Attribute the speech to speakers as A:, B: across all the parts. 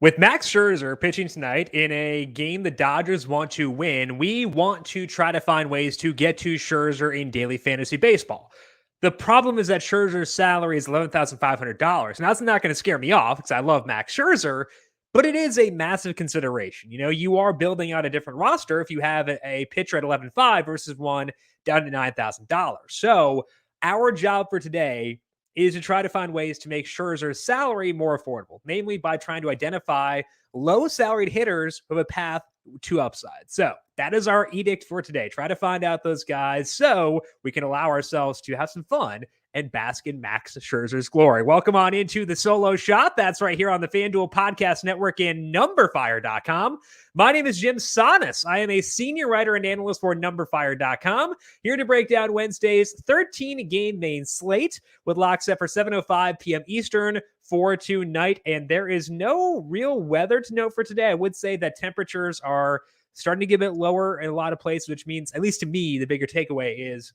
A: With Max Scherzer pitching tonight in a game the Dodgers want to win, we want to try to find ways to get to Scherzer in daily fantasy baseball. The problem is that Scherzer's salary is $11,500. Now, that's not going to scare me off because I love Max Scherzer, but it is a massive consideration. You are building out a different roster if you have a pitcher at 11.5 versus one down to $9,000. So, our job for today is to try to find ways to make Scherzer's salary more affordable, namely by trying to identify low salaried hitters with a path to upside. So that is our edict for today. Try to find out those guys so we can allow ourselves to have some fun and bask in Max Scherzer's glory. Welcome on into the solo shot. That's right here on the FanDuel Podcast Network and numberFire.com. My name is Jim Sanas. I am a senior writer and analyst for numberFire.com, here to break down Wednesday's 13-game main slate with lock set for 7:05 p.m. Eastern for tonight. And there is no real weather to note for today. I would say that temperatures are starting to get a bit lower in a lot of places, which means, at least to me, the bigger takeaway is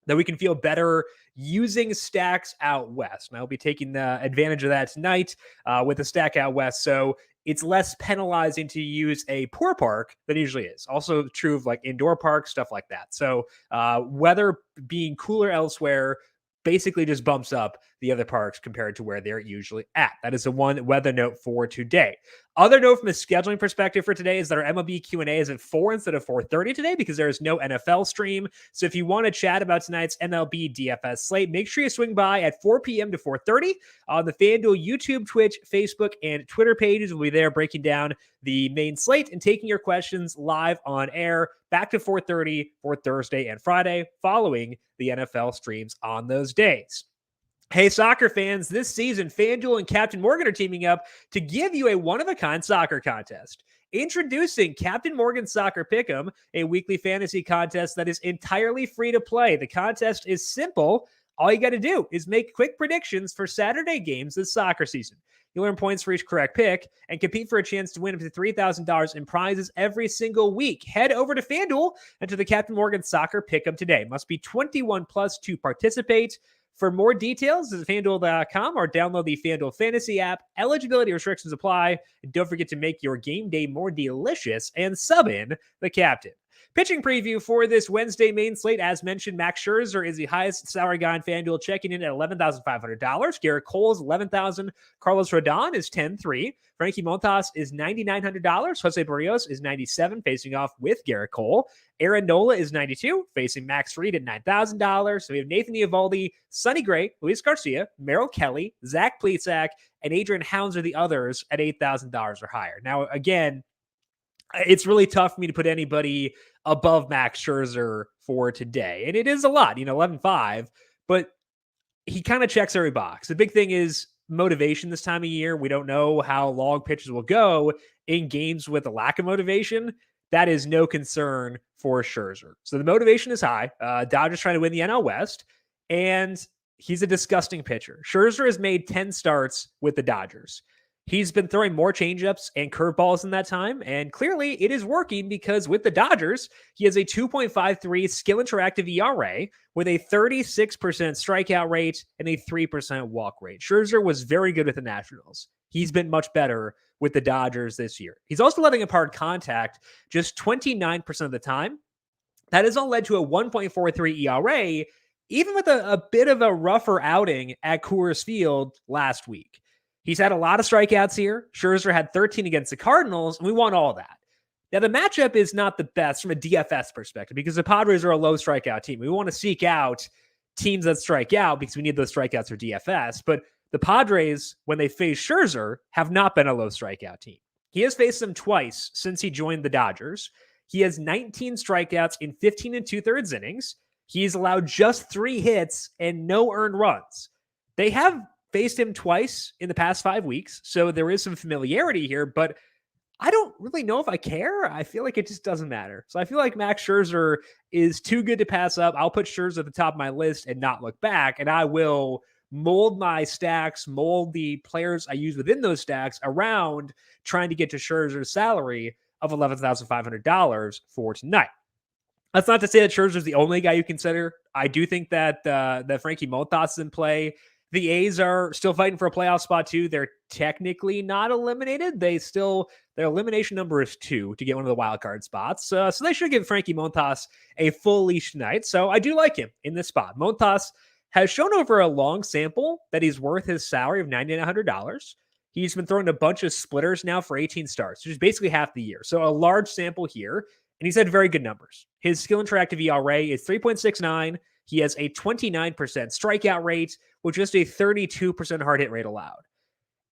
A: that we can feel better using stacks out west. And I'll be taking the advantage of that tonight with the stack out west. So it's less penalizing to use a poor park than it usually is. Also true of like indoor parks, stuff like that. So weather being cooler elsewhere basically just bumps up the other parks compared to where they're usually at. That is the one weather note for today. Other note from a scheduling perspective for today is that our MLB Q&A is at 4 instead of 4:30 today because there is no NFL stream. So if you want to chat about tonight's MLB DFS slate, make sure you swing by at 4 p.m. to 4:30 on the FanDuel YouTube, Twitch, Facebook, and Twitter pages. We'll be there breaking down the main slate and taking your questions live on air back to 4:30 for Thursday and Friday following the NFL streams on those days. Hey, soccer fans, this season, FanDuel and Captain Morgan are teaming up to give you a one-of-a-kind soccer contest. Introducing Captain Morgan Soccer Pick'em, a weekly fantasy contest that is entirely free to play. The contest is simple. All you got to do is make quick predictions for Saturday games this soccer season. You'll earn points for each correct pick and compete for a chance to win up to $3,000 in prizes every single week. Head over to FanDuel and to the Captain Morgan Soccer Pick'em today. Must be 21 plus to participate. For more details, visit FanDuel.com or download the FanDuel Fantasy app. Eligibility restrictions apply. And don't forget to make your game day more delicious and sub in the captain. Pitching preview for this Wednesday main slate. As mentioned, Max Scherzer is the highest salary guy in FanDuel, checking in at $11,500. Garrett Cole is $11,000. Carlos Rodon is $10,300. Frankie Montas is $9,900. Jose Barrios is $97,000, facing off with Garrett Cole. Aaron Nola is $92,000, facing Max Fried at $9,000. So we have Nathan Eovaldi, Sonny Gray, Luis Garcia, Meryl Kelly, Zach Plesac, and Adrian Hounds are the others at $8,000 or higher. Now, again, it's really tough for me to put anybody above Max Scherzer for today. And it is a lot, 11.5, but he kind of checks every box. The big thing is motivation this time of year. We don't know how long pitches will go in games with a lack of motivation. That is no concern for Scherzer. So the motivation is high. Dodgers trying to win the NL West, and he's a disgusting pitcher. Scherzer has made 10 starts with the Dodgers. He's been throwing more changeups and curveballs in that time, and clearly it is working because with the Dodgers, he has a 2.53 skill interactive ERA with a 36% strikeout rate and a 3% walk rate. Scherzer was very good with the Nationals. He's been much better with the Dodgers this year. He's also letting up hard contact just 29% of the time. That has all led to a 1.43 ERA, even with a bit of a rougher outing at Coors Field last week. He's had a lot of strikeouts here. Scherzer had 13 against the Cardinals, and we want all that. Now, the matchup is not the best from a DFS perspective because the Padres are a low strikeout team. We want to seek out teams that strike out because we need those strikeouts for DFS. But the Padres, when they face Scherzer, have not been a low strikeout team. He has faced them twice since he joined the Dodgers. He has 19 strikeouts in 15 and 2/3 innings. He's allowed just 3 hits and no earned runs. They have faced him twice in the past 5 weeks, so there is some familiarity here, but I don't really know if I care. I feel like it just doesn't matter. So I feel like Max Scherzer is too good to pass up. I'll put Scherzer at the top of my list and not look back, and I will mold my stacks, mold the players I use within those stacks around trying to get to Scherzer's salary of $11,500 for tonight. That's not to say that Scherzer's the only guy you consider. I do think that Frankie Montas is in play. I The A's are still fighting for a playoff spot too. They're technically not eliminated. Their elimination number is 2 to get one of the wild card spots. So they should give Frankie Montas a full leash tonight. So I do like him in this spot. Montas has shown over a long sample that he's worth his salary of $9,900. He's been throwing a bunch of splitters now for 18 starts, which is basically half the year. So a large sample here, and he's had very good numbers. His skill interactive ERA is 3.69. He has a 29% strikeout rate with just a 32% hard hit rate allowed.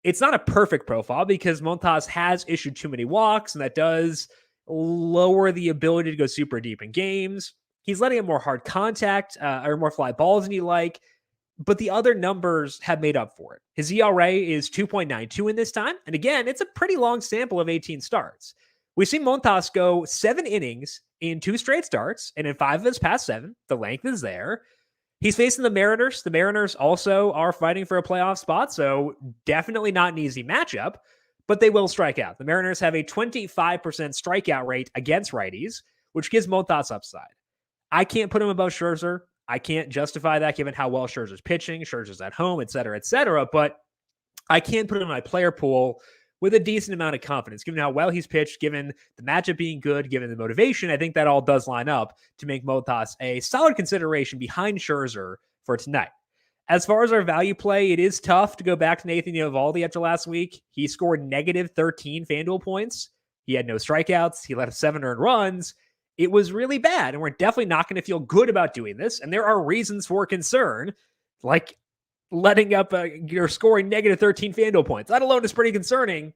A: It's not a perfect profile because Montas has issued too many walks, and that does lower the ability to go super deep in games. He's letting in more hard contact or more fly balls than you like, but the other numbers have made up for it. His ERA is 2.92 in this time, and again, it's a pretty long sample of 18 starts. We've seen Montas go 7 innings in 2 straight starts, and in 5 of his past 7, the length is there. He's facing the Mariners. The Mariners also are fighting for a playoff spot, so definitely not an easy matchup, but they will strike out. The Mariners have a 25% strikeout rate against righties, which gives Montas upside. I can't put him above Scherzer. I can't justify that given how well Scherzer's pitching, Scherzer's at home, et cetera, but I can put him in my player pool with a decent amount of confidence, given how well he's pitched, given the matchup being good, given the motivation. I think that all does line up to make Montas a solid consideration behind Scherzer for tonight. As far as our value play, it is tough to go back to Nathan Eovaldi after last week. He scored negative 13 FanDuel points. He had no strikeouts. He let up 7 earned runs. It was really bad, and we're definitely not going to feel good about doing this. And there are reasons for concern, like letting up you're scoring negative 13 FanDuel points. That alone is pretty concerning,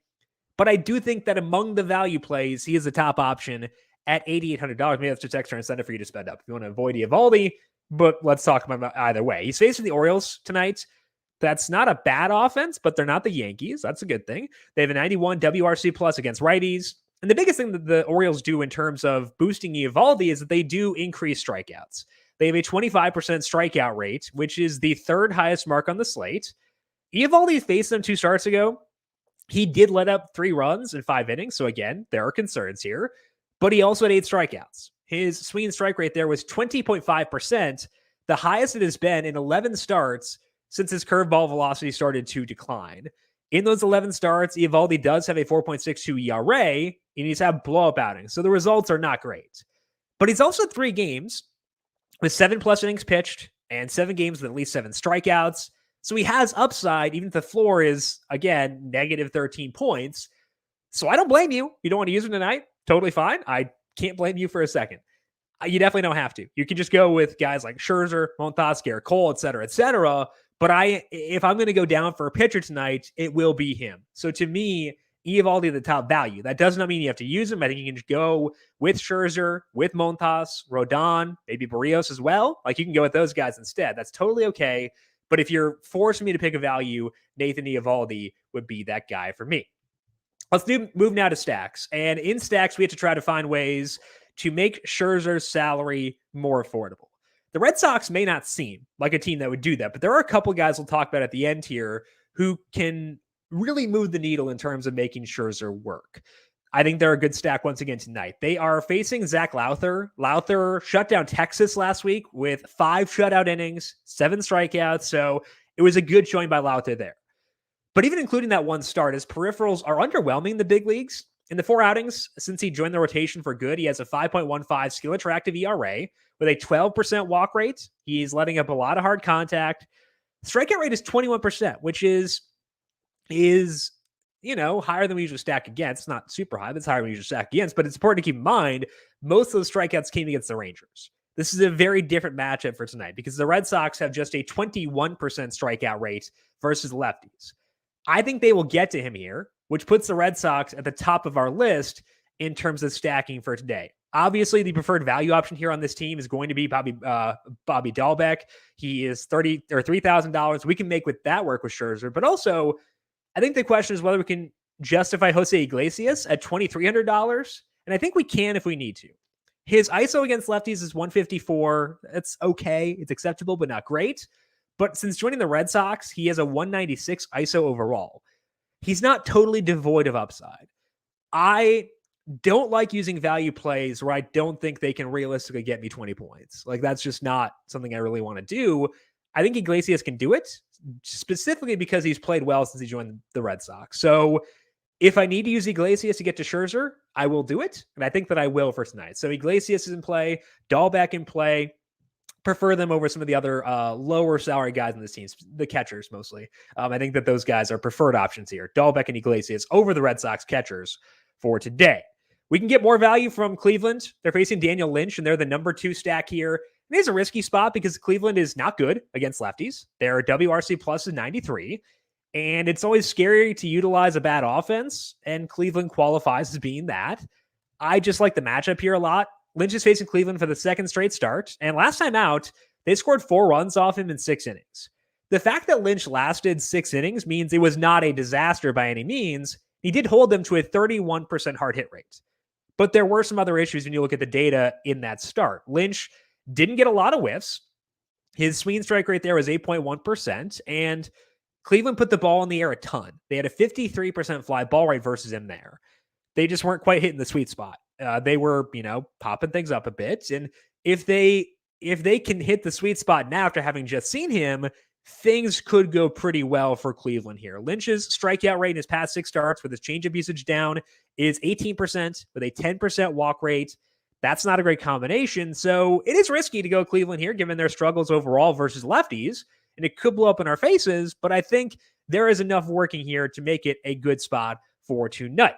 A: but I do think that among the value plays, he is the top option at $8,800. Maybe that's just extra incentive for you to spend up if you want to avoid Eovaldi, but let's talk about either way. He's facing the Orioles tonight. That's not a bad offense, but they're not the Yankees. That's a good thing. They have a 91 WRC plus against righties. And the biggest thing that the Orioles do in terms of boosting Eovaldi is that they do increase strikeouts. They have a 25% strikeout rate, which is the 3rd highest mark on the slate. Eovaldi faced them 2 starts ago. He did let up 3 runs in 5 innings. So again, there are concerns here, but he also had 8 strikeouts. His swing and strike rate there was 20.5%, the highest it has been in 11 starts since his curveball velocity started to decline. In those 11 starts, Eovaldi does have a 4.62 ERA, and he's had blow-up outings. So the results are not great. But he's also 3 games with 7+ innings pitched and 7 games with at least 7 strikeouts. So he has upside, even if the floor is, again, negative 13 points. So I don't blame you. You don't want to use him tonight. Totally fine. I can't blame you for a second. You definitely don't have to. You can just go with guys like Scherzer, Montas, Garrett Cole, et cetera. But if I'm going to go down for a pitcher tonight, it will be him. So to me, Eovaldi the top value. That does not mean you have to use him. I think you can just go with Scherzer, with Montas, Rodon, maybe Barrios as well. Like you can go with those guys instead. That's totally okay. But if you're forcing me to pick a value, Nathan Eovaldi would be that guy for me. Let's move now to stacks. And in stacks, we have to try to find ways to make Scherzer's salary more affordable. The Red Sox may not seem like a team that would do that, but there are a couple guys we'll talk about at the end here who can really move the needle in terms of making Scherzer work. I think they're a good stack once again tonight. They are facing Zach Lowther. Lowther shut down Texas last week with 5 shutout innings, 7 strikeouts, so it was a good showing by Lowther there. But even including that 1 start, his peripherals are underwhelming in the big leagues. In the 4 outings since he joined the rotation for good, he has a 5.15 skill attractive ERA with a 12% walk rate. He's letting up a lot of hard contact. Strikeout rate is 21%, which is higher than we usually stack against. It's not super high, but it's higher than we usually stack against. But it's important to keep in mind, most of those strikeouts came against the Rangers. This is a very different matchup for tonight because the Red Sox have just a 21% strikeout rate versus lefties. I think they will get to him here, which puts the Red Sox at the top of our list in terms of stacking for today. Obviously, the preferred value option here on this team is going to be Bobby Dahlbeck. He is $3,000. We can make with that work with Scherzer, but also I think the question is whether we can justify Jose Iglesias at $2,300, and I think we can if we need to. His ISO against lefties is 154. That's okay. It's acceptable, but not great. But since joining the Red Sox, he has a 196 ISO overall. He's not totally devoid of upside. I don't like using value plays where I don't think they can realistically get me 20 points. Like that's just not something I really want to do. I think Iglesias can do it. specifically because he's played well since he joined the Red Sox. So if I need to use Iglesias to get to Scherzer, I will do it. And I think that I will for tonight. So Iglesias is in play, Dahlbeck in play. Prefer them over some of the other lower salary guys in the teams, the catchers mostly. I think that those guys are preferred options here. Dahlbeck and Iglesias over the Red Sox catchers for today. We can get more value from Cleveland. They're facing Daniel Lynch, and they're the number 2 stack here. It is a risky spot because Cleveland is not good against lefties. Their WRC plus is 93. And it's always scary to utilize a bad offense, and Cleveland qualifies as being that. I just like the matchup here a lot. Lynch is facing Cleveland for the second straight start, and last time out, they scored 4 runs off him in 6 innings. The fact that Lynch lasted 6 innings means it was not a disaster by any means. He did hold them to a 31% hard hit rate. But there were some other issues when you look at the data in that start. Lynch didn't get a lot of whiffs. His swing strike rate there was 8.1%, and Cleveland put the ball in the air a ton. They had a 53% fly ball rate versus him there. They just weren't quite hitting the sweet spot. They were, popping things up a bit. And if they can hit the sweet spot now after having just seen him, things could go pretty well for Cleveland here. Lynch's strikeout rate in his past 6 starts with his changeup usage down is 18% with a 10% walk rate. That's not a great combination. So it is risky to go Cleveland here, given their struggles overall versus lefties. And it could blow up in our faces, but I think there is enough working here to make it a good spot for tonight.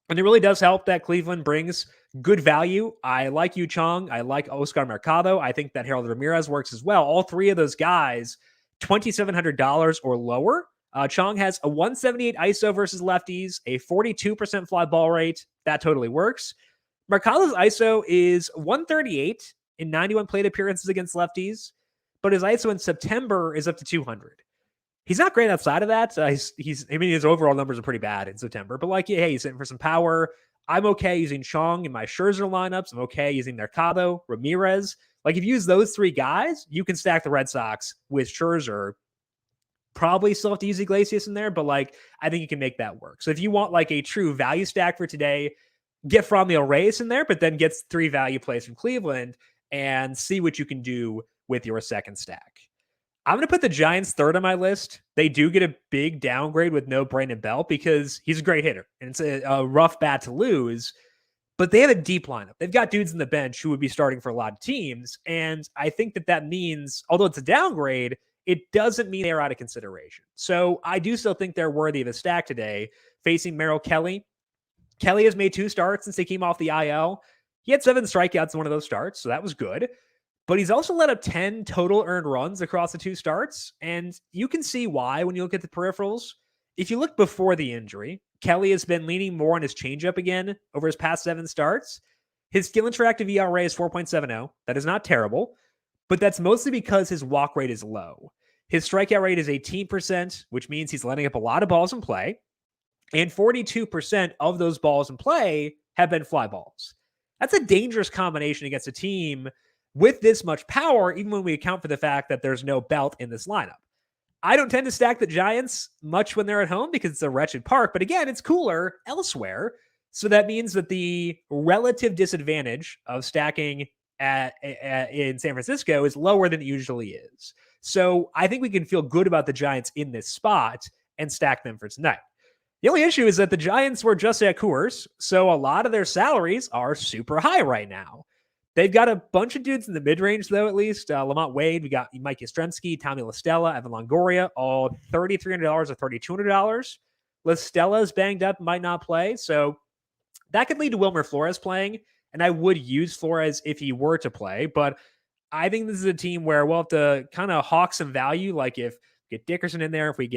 A: And it really does help that Cleveland brings good value. I like Yu Chang. I like Oscar Mercado. I think that Harold Ramirez works as well. All 3 of those guys, $2,700 or lower. Chang has a 178 ISO versus lefties, a 42% fly ball rate. That totally works. Mercado's ISO is 138 in 91 plate appearances against lefties, but his ISO in September is up to 200. He's not great outside of that. His overall numbers are pretty bad in September, but he's hitting for some power. I'm okay using Chang in my Scherzer lineups. I'm okay using Mercado, Ramirez. If you use those 3 guys, you can stack the Red Sox with Scherzer. Probably still have to use Iglesias in there, but I think you can make that work. So if you want a true value stack for today, get Franmil Reyes in there, but then get 3 value plays from Cleveland and see what you can do with your second stack. I'm going to put the Giants 3rd on my list. They do get a big downgrade with no Brandon Belt because he's a great hitter, and it's a rough bat to lose, but they have a deep lineup. They've got dudes in the bench who would be starting for a lot of teams, and I think that means, although it's a downgrade, it doesn't mean they're out of consideration. So I do still think they're worthy of a stack today, facing Meryl Kelly. Kelly has made 2 starts since he came off the IL. He had 7 strikeouts in one of those starts, so that was good. But he's also let up 10 total earned runs across the 2 starts, and you can see why when you look at the peripherals. If you look before the injury, Kelly has been leaning more on his changeup again over his past 7 starts. His skill interactive ERA is 4.70. That is not terrible, but that's mostly because his walk rate is low. His strikeout rate is 18%, which means he's letting up a lot of balls in play, and 42% of those balls in play have been fly balls. That's a dangerous combination against a team with this much power, even when we account for the fact that there's no Belt in this lineup. I don't tend to stack the Giants much when they're at home because it's a wretched park, but again, it's cooler elsewhere. So that means that the relative disadvantage of stacking in San Francisco is lower than it usually is. So I think we can feel good about the Giants in this spot and stack them for tonight. The only issue is that the Giants were just at Coors, so a lot of their salaries are super high right now. They've got a bunch of dudes in the mid-range, though, at least. Lamont Wade, we got Mike Yastrzemski, Tommy LaStella, Evan Longoria, all $3,300 or $3,200. LaStella's banged up, might not play, so that could lead to Wilmer Flores playing, and I would use Flores if he were to play, but I think this is a team where we'll have to kind of hawk some value, like if we get Dickerson in there, if we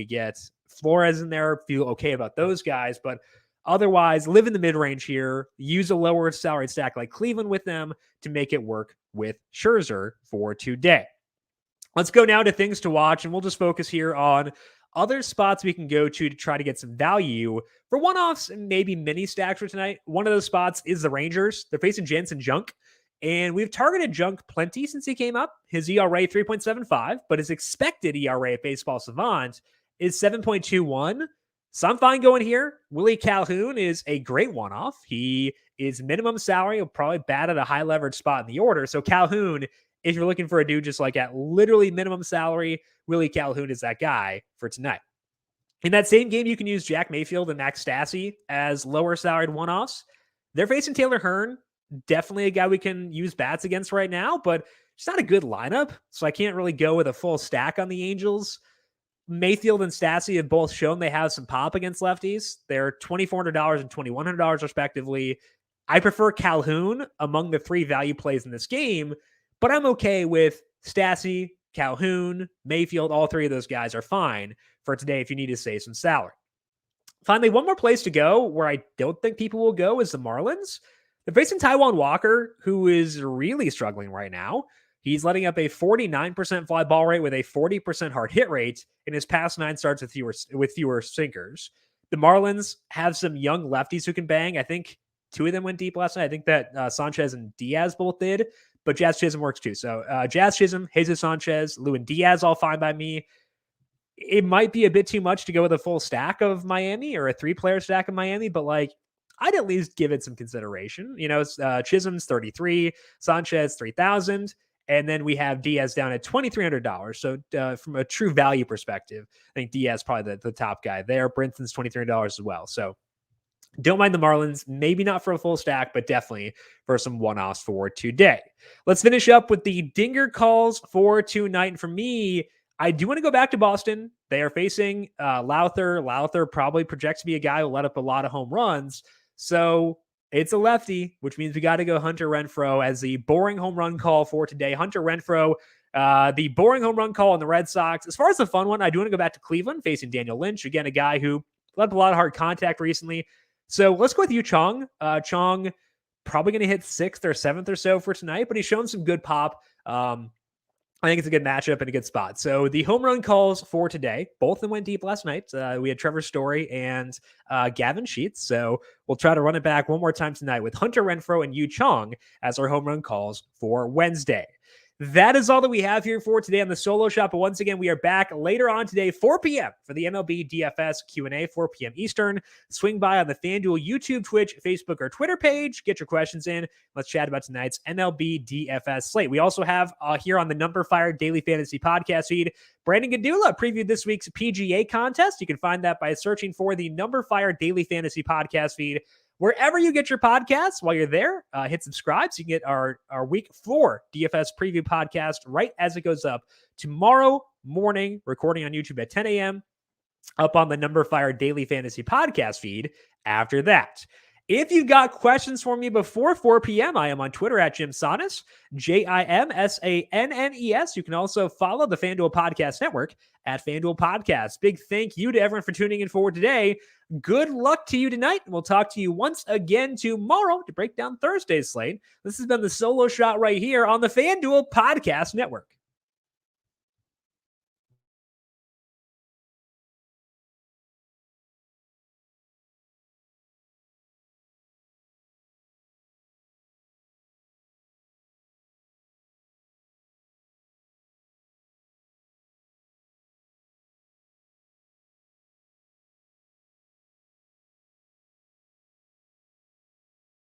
A: get Flores in there, feel okay about those guys, but otherwise, live in the mid-range here. Use a lower salaried stack like Cleveland with them to make it work with Scherzer for today. Let's go now to things to watch, and we'll just focus here on other spots we can go to try to get some value for one-offs and maybe mini stacks for tonight. One of those spots is the Rangers. They're facing Jansen Junk, and we've targeted Junk plenty since he came up. His ERA 3.75, but his expected ERA at Baseball Savant is 7.21. So I'm fine going here. Willie Calhoun is a great one-off. He is minimum salary. He'll probably bat at a high leverage spot in the order. So Calhoun if you're looking for a dude just like at literally minimum salary, Willie Calhoun is that guy for tonight. In that same game, you can use Jack Mayfield and Max Stassi as lower salaried one-offs. They're facing Taylor Hearn, definitely a guy we can use bats against right now, but it's not a good lineup, so I can't really go with a full stack on the Angels. Mayfield and Stassi have both shown they have some pop against lefties. They're $2,400 and $2,100 respectively. I prefer Calhoun among the three value plays in this game, but I'm okay with Stassi, Calhoun, Mayfield. All three of those guys are fine for today if you need to save some salary. Finally, one more place to go where I don't think people will go is the Marlins. They're facing Taijuan Walker, who is really struggling right now. He's letting up a 49% fly ball rate with a 40% hard hit rate in his past 9 starts with fewer sinkers. The Marlins have some young lefties who can bang. I think 2 of them went deep last night. I think that Sanchez and Diaz both did, but Jazz Chisholm works too. So Jazz Chisholm, Jesus Sanchez, Lewin Diaz, all fine by me. It might be a bit too much to go with a full stack of Miami or a 3-player stack of Miami, but like I'd at least give it some consideration. You know, Chisholm's 33, Sanchez 3,000. And then we have Diaz down at $2,300. So from a true value perspective, I think Diaz is probably the top guy there. Brinson's $2,300 as well. So don't mind the Marlins. Maybe not for a full stack, but definitely for some one-offs for today. Let's finish up with the dinger calls for tonight. And for me, I do want to go back to Boston. They are facing Lowther. Lowther probably projects to be a guy who let up a lot of home runs. So it's a lefty, which means we got to go Hunter Renfroe as the boring home run call for today. Hunter Renfroe, the boring home run call on the Red Sox. As far as the fun one, I do want to go back to Cleveland facing Daniel Lynch. Again, a guy who let up a lot of hard contact recently. So let's go with Yu Chong. Chong probably going to hit 6th or 7th or so for tonight, but he's shown some good pop. I think it's a good matchup and a good spot. So the home run calls for today, both of them went deep last night. We had Trevor Story and Gavin Sheets. So we'll try to run it back one more time tonight with Hunter Renfroe and Yu Chong as our home run calls for Wednesday. That is all that we have here for today on the Solo Shop. But once again, we are back later on today, 4 p.m. for the MLB DFS Q&A, 4 p.m. Eastern. Swing by on the FanDuel YouTube, Twitch, Facebook, or Twitter page. Get your questions in. Let's chat about tonight's MLB DFS slate. We also have here on the numberFire Daily Fantasy Podcast feed, Brandon Gadula previewed this week's PGA contest. You can find that by searching for the numberFire Daily Fantasy Podcast feed wherever you get your podcasts. While you're there, hit subscribe so you can get our week 4 DFS preview podcast right as it goes up tomorrow morning, recording on YouTube at 10 a.m., up on the numberFire Daily Fantasy Podcast feed after that. If you've got questions for me before 4 p.m., I am on Twitter at Jim Sannes, JimSannes. You can also follow the FanDuel Podcast Network at FanDuel Podcast. Big thank you to everyone for tuning in for today. Good luck to you tonight. We'll talk to you once again tomorrow to break down Thursday's slate. This has been the Solo Shot right here on the FanDuel Podcast Network.